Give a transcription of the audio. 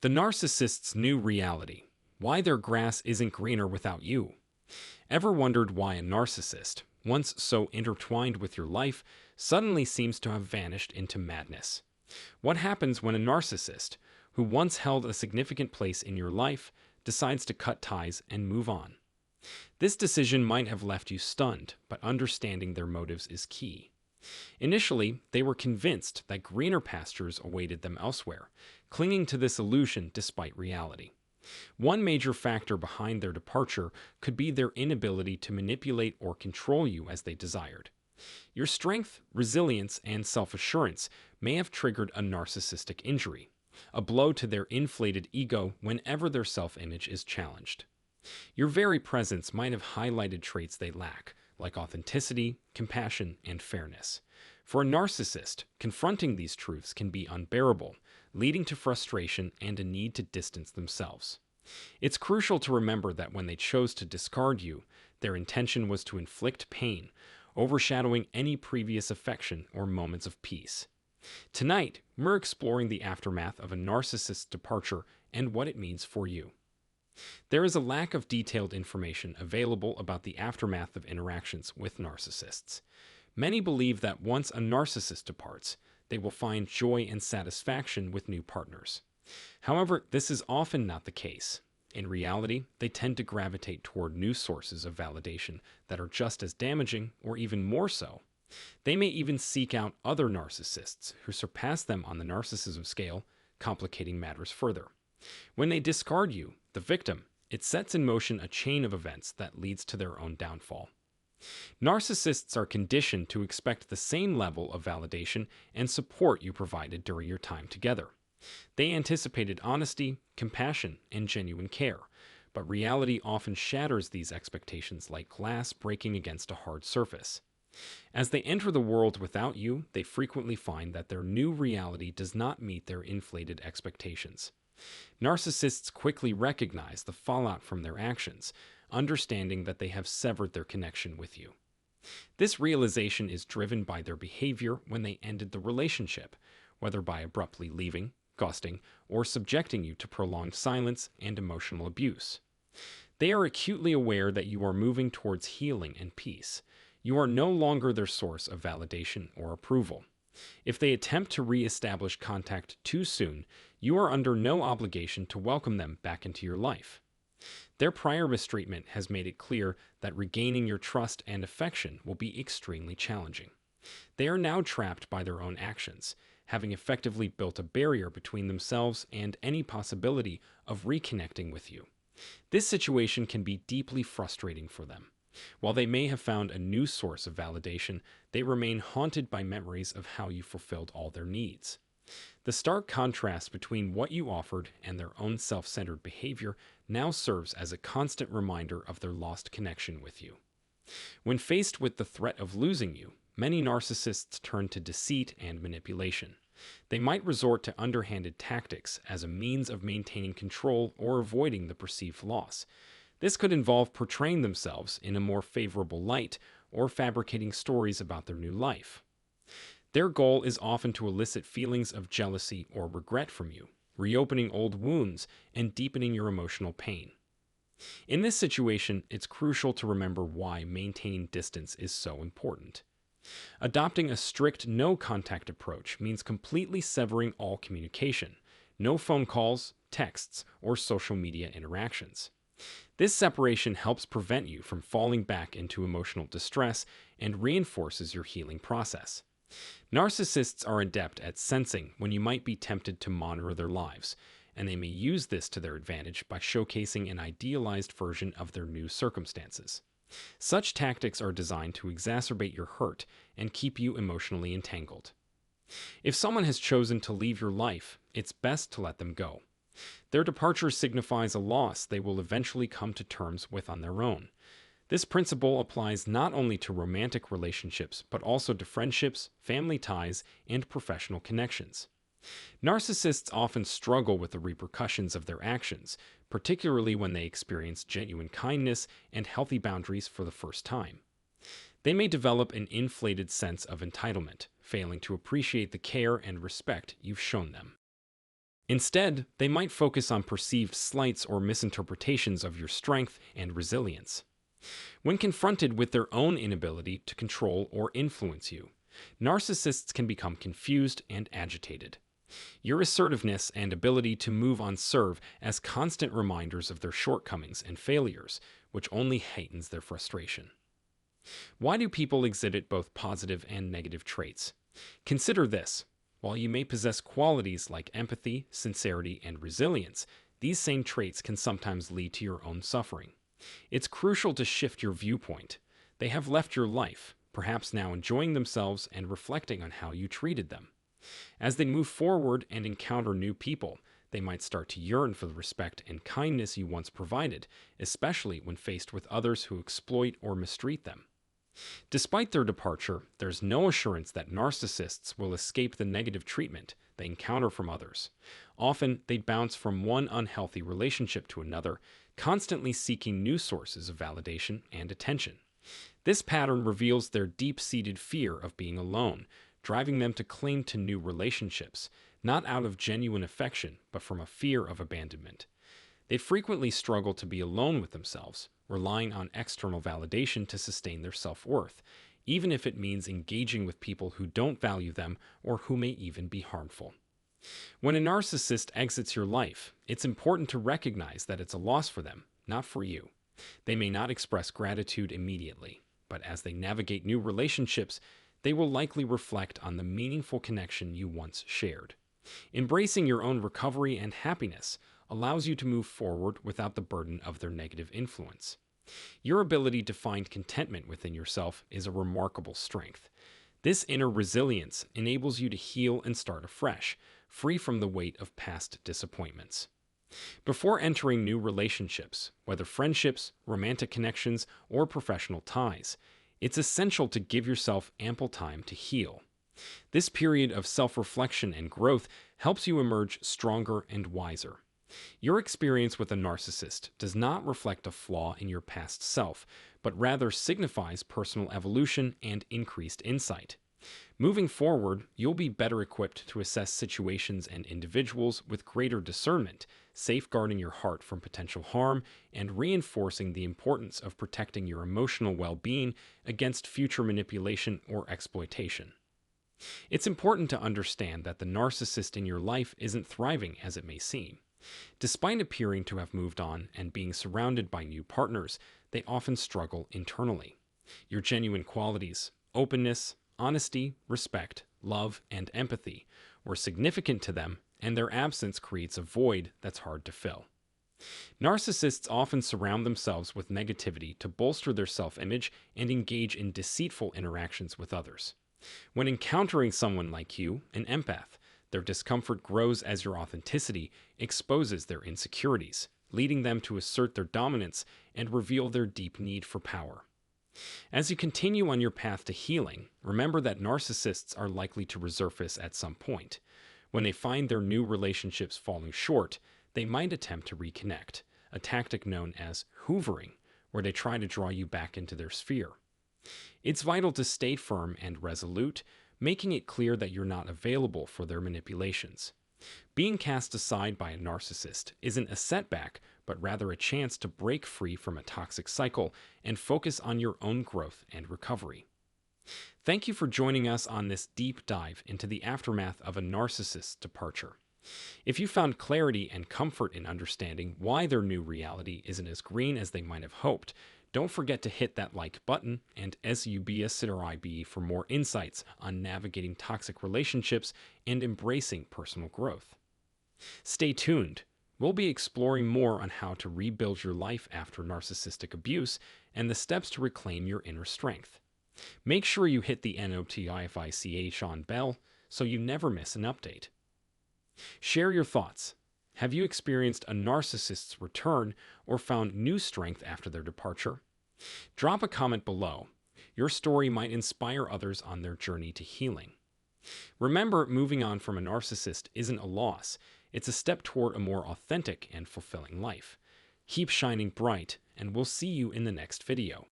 The narcissist's new reality. Why their grass isn't greener without you. Ever wondered why a narcissist, once so intertwined with your life, suddenly seems to have vanished into madness? What happens when a narcissist, who once held a significant place in your life, decides to cut ties and move on? This decision might have left you stunned, but understanding their motives is key. Initially, they were convinced that greener pastures awaited them elsewhere, clinging to this illusion despite reality. One major factor behind their departure could be their inability to manipulate or control you as they desired. Your strength, resilience, and self-assurance may have triggered a narcissistic injury, a blow to their inflated ego whenever their self-image is challenged. Your very presence might have highlighted traits they lack, like authenticity, compassion, and fairness. For a narcissist, confronting these truths can be unbearable, leading to frustration and a need to distance themselves. It's crucial to remember that when they chose to discard you, their intention was to inflict pain, overshadowing any previous affection or moments of peace. Tonight, we're exploring the aftermath of a narcissist's departure and what it means for you. There is a lack of detailed information available about the aftermath of interactions with narcissists. Many believe that once a narcissist departs, they will find joy and satisfaction with new partners. However, this is often not the case. In reality, they tend to gravitate toward new sources of validation that are just as damaging or even more so. They may even seek out other narcissists who surpass them on the narcissism scale, complicating matters further. When they discard you, the victim, it sets in motion a chain of events that leads to their own downfall. Narcissists are conditioned to expect the same level of validation and support you provided during your time together. They anticipated honesty, compassion, and genuine care, but reality often shatters these expectations like glass breaking against a hard surface. As they enter the world without you, they frequently find that their new reality does not meet their inflated expectations. Narcissists quickly recognize the fallout from their actions, understanding that they have severed their connection with you. This realization is driven by their behavior when they ended the relationship, whether by abruptly leaving, ghosting, or subjecting you to prolonged silence and emotional abuse. They are acutely aware that you are moving towards healing and peace. You are no longer their source of validation or approval. If they attempt to re-establish contact too soon, you are under no obligation to welcome them back into your life. Their prior mistreatment has made it clear that regaining your trust and affection will be extremely challenging. They are now trapped by their own actions, having effectively built a barrier between themselves and any possibility of reconnecting with you. This situation can be deeply frustrating for them. While they may have found a new source of validation, they remain haunted by memories of how you fulfilled all their needs. The stark contrast between what you offered and their own self-centered behavior now serves as a constant reminder of their lost connection with you. When faced with the threat of losing you, many narcissists turn to deceit and manipulation. They might resort to underhanded tactics as a means of maintaining control or avoiding the perceived loss. This could involve portraying themselves in a more favorable light or fabricating stories about their new life. Their goal is often to elicit feelings of jealousy or regret from you, reopening old wounds and deepening your emotional pain. In this situation, it's crucial to remember why maintaining distance is so important. Adopting a strict no-contact approach means completely severing all communication, no phone calls, texts, or social media interactions. This separation helps prevent you from falling back into emotional distress and reinforces your healing process. Narcissists are adept at sensing when you might be tempted to monitor their lives, and they may use this to their advantage by showcasing an idealized version of their new circumstances. Such tactics are designed to exacerbate your hurt and keep you emotionally entangled. If someone has chosen to leave your life, it's best to let them go. Their departure signifies a loss they will eventually come to terms with on their own. This principle applies not only to romantic relationships, but also to friendships, family ties, and professional connections. Narcissists often struggle with the repercussions of their actions, particularly when they experience genuine kindness and healthy boundaries for the first time. They may develop an inflated sense of entitlement, failing to appreciate the care and respect you've shown them. Instead, they might focus on perceived slights or misinterpretations of your strength and resilience. When confronted with their own inability to control or influence you, narcissists can become confused and agitated. Your assertiveness and ability to move on serve as constant reminders of their shortcomings and failures, which only heightens their frustration. Why do people exhibit both positive and negative traits? Consider this. While you may possess qualities like empathy, sincerity, and resilience, these same traits can sometimes lead to your own suffering. It's crucial to shift your viewpoint. They have left your life, perhaps now enjoying themselves and reflecting on how you treated them. As they move forward and encounter new people, they might start to yearn for the respect and kindness you once provided, especially when faced with others who exploit or mistreat them. Despite their departure, there's no assurance that narcissists will escape the negative treatment they encounter from others. Often, they bounce from one unhealthy relationship to another, constantly seeking new sources of validation and attention. This pattern reveals their deep-seated fear of being alone, driving them to cling to new relationships, not out of genuine affection, but from a fear of abandonment. They frequently struggle to be alone with themselves, relying on external validation to sustain their self-worth, even if it means engaging with people who don't value them or who may even be harmful. When a narcissist exits your life, it's important to recognize that it's a loss for them, not for you. They may not express gratitude immediately, but as they navigate new relationships, they will likely reflect on the meaningful connection you once shared. Embracing your own recovery and happiness allows you to move forward without the burden of their negative influence. Your ability to find contentment within yourself is a remarkable strength. This inner resilience enables you to heal and start afresh, free from the weight of past disappointments. Before entering new relationships, whether friendships, romantic connections, or professional ties, it's essential to give yourself ample time to heal. This period of self-reflection and growth helps you emerge stronger and wiser. Your experience with a narcissist does not reflect a flaw in your past self, but rather signifies personal evolution and increased insight. Moving forward, you'll be better equipped to assess situations and individuals with greater discernment, safeguarding your heart from potential harm and reinforcing the importance of protecting your emotional well-being against future manipulation or exploitation. It's important to understand that the narcissist in your life isn't thriving as it may seem. Despite appearing to have moved on and being surrounded by new partners, they often struggle internally. Your genuine qualities, openness, honesty, respect, love, and empathy were significant to them, and their absence creates a void that's hard to fill. Narcissists often surround themselves with negativity to bolster their self-image and engage in deceitful interactions with others. When encountering someone like you, an empath, their discomfort grows as your authenticity exposes their insecurities, leading them to assert their dominance and reveal their deep need for power. As you continue on your path to healing, remember that narcissists are likely to resurface at some point. When they find their new relationships falling short, they might attempt to reconnect, a tactic known as hoovering, where they try to draw you back into their sphere. It's vital to stay firm and resolute, making it clear that you're not available for their manipulations. Being cast aside by a narcissist isn't a setback, but rather a chance to break free from a toxic cycle and focus on your own growth and recovery. Thank you for joining us on this deep dive into the aftermath of a narcissist's departure. If you found clarity and comfort in understanding why their new reality isn't as green as they might have hoped, don't forget to hit that like button and subscribe for more insights on navigating toxic relationships and embracing personal growth. Stay tuned. We'll be exploring more on how to rebuild your life after narcissistic abuse and the steps to reclaim your inner strength. Make sure you hit the notification on bell so you never miss an update. Share your thoughts. Have you experienced a narcissist's return or found new strength after their departure? Drop a comment below. Your story might inspire others on their journey to healing. Remember, moving on from a narcissist isn't a loss. It's a step toward a more authentic and fulfilling life. Keep shining bright, and we'll see you in the next video.